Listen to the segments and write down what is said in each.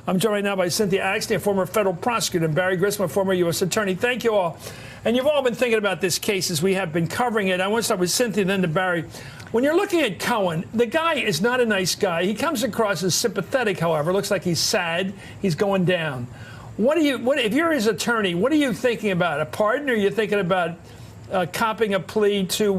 I'm joined right now by Cynthia Axne, a former federal prosecutor, and Barry Griswold, a former U.S. attorney. Thank you all. And you've all been thinking about this case as we have been covering it. I want to start with Cynthia, then to Barry. When you're looking at Cohen, the guy is not a nice guy. He comes across as sympathetic, however. Looks like he's sad. He's going down. If you're his attorney, what are you thinking about? A pardon, or are you thinking about copping a plea to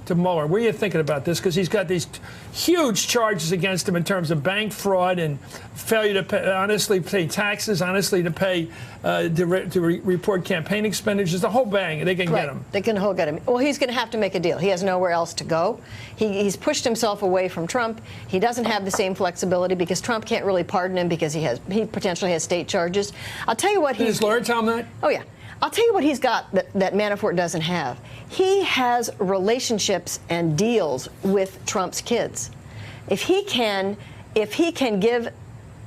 Mueller? What are you thinking about this? Because he's got these huge charges against him in terms of bank fraud and failure to honestly pay taxes, honestly to pay report campaign expenditures, the whole bang. They can get him. They can get him. Well, he's going to have to make a deal. He has nowhere else to go. He's pushed himself away from Trump. He doesn't have the same flexibility because Trump can't really pardon him because he potentially has state charges. I'll tell you what Did his lawyer tell him that? Oh, yeah. I'll tell you what he's got that Manafort doesn't have. He has relationships and deals with Trump's kids. If he can give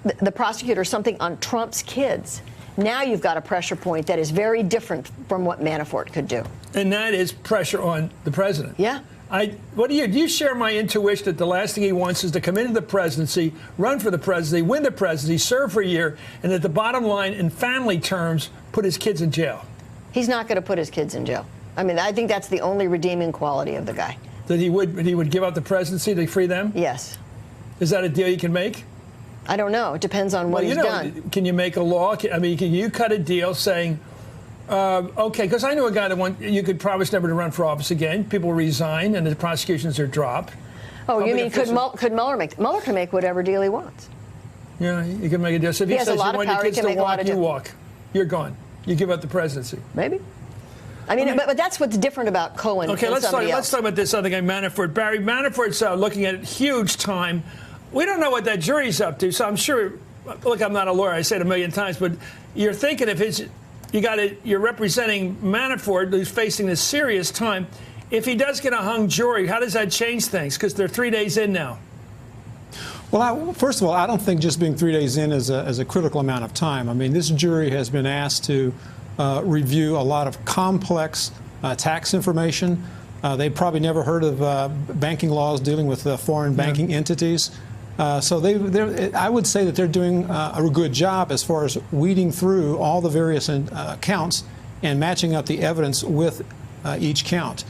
the prosecutor something on Trump's kids, now you've got a pressure point that is very different from what Manafort could do. And that is pressure on the president. Yeah. Do you share my intuition that the last thing he wants is to come into the presidency, run for the presidency, win the presidency, serve for a year, and at the bottom line, in family terms, put his kids in jail? He's not going to put his kids in jail. I mean, I think that's the only redeeming quality of the guy. That he would give up the presidency to free them? Yes. Is that a deal you can make? I don't know. It depends on what he's done. Can you make a law? I mean, can you cut a deal saying, okay, because I know a guy that you could promise never to run for office again. People resign and the prosecutions are dropped. Oh, you mean could Mueller make? Mueller can make whatever deal he wants. Yeah, you can make a deal. So if he says you want your kids to walk, you walk. You're gone. You give up the presidency. Maybe. I mean, but that's what's different about Cohen. Okay, let's talk about this other guy, Manafort. Barry, Manafort's looking at huge time. We don't know what that jury's up to, so I'm sure. Look, I'm not a lawyer. I say it a million times, but you're thinking if you're representing Manafort, who's facing this serious time. If he does get a hung jury, how does that change things? Because they're 3 days in now. Well, first of all, I don't think just being 3 days in is a critical amount of time. I mean, this jury has been asked to review a lot of complex tax information. They probably never heard of banking laws dealing with foreign banking entities. So I would say that they're doing a good job as far as weeding through all the various counts and matching up the evidence with each count.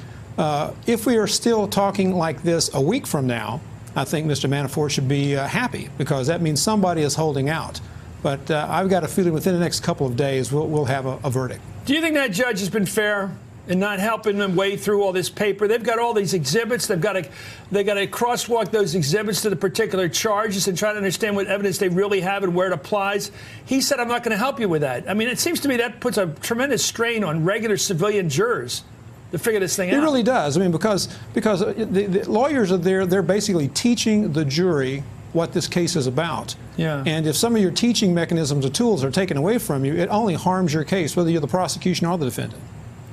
If we are still talking like this a week from now, I think Mr. Manafort should be happy, because that means somebody is holding out. But I've got a feeling within the next couple of days we'll have a verdict. Do you think that judge has been fair in not helping them wade through all this paper? They've got all these exhibits. They've got to crosswalk those exhibits to the particular charges and try to understand what evidence they really have and where it applies. He said, I'm not going to help you with that. I mean, it seems to me that puts a tremendous strain on regular civilian jurors to figure this thing out. It really does. I mean, because the lawyers are there, they're basically teaching the jury what this case is about. Yeah. And if some of your teaching mechanisms or tools are taken away from you, it only harms your case, whether you're the prosecution or the defendant.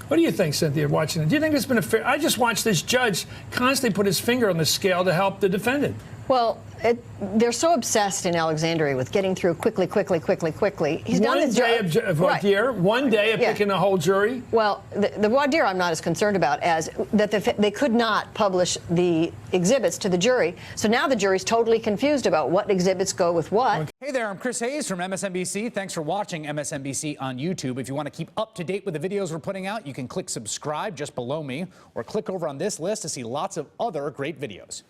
What do you think, Cynthia, watching it? Do you think it's been a fair? I just watched this judge constantly put his finger on the scale to help the defendant. Well, they're so obsessed in Alexandria with getting through quickly. He's done his job. One day of picking a whole jury? Well, the voir dire I'm not as concerned about as that they could not publish the exhibits to the jury. So now the jury's totally confused about what exhibits go with what. Okay. Hey there, I'm Chris Hayes from MSNBC. Thanks for watching MSNBC on YouTube. If you want to keep up to date with the videos we're putting out, you can click subscribe just below me or click over on this list to see lots of other great videos.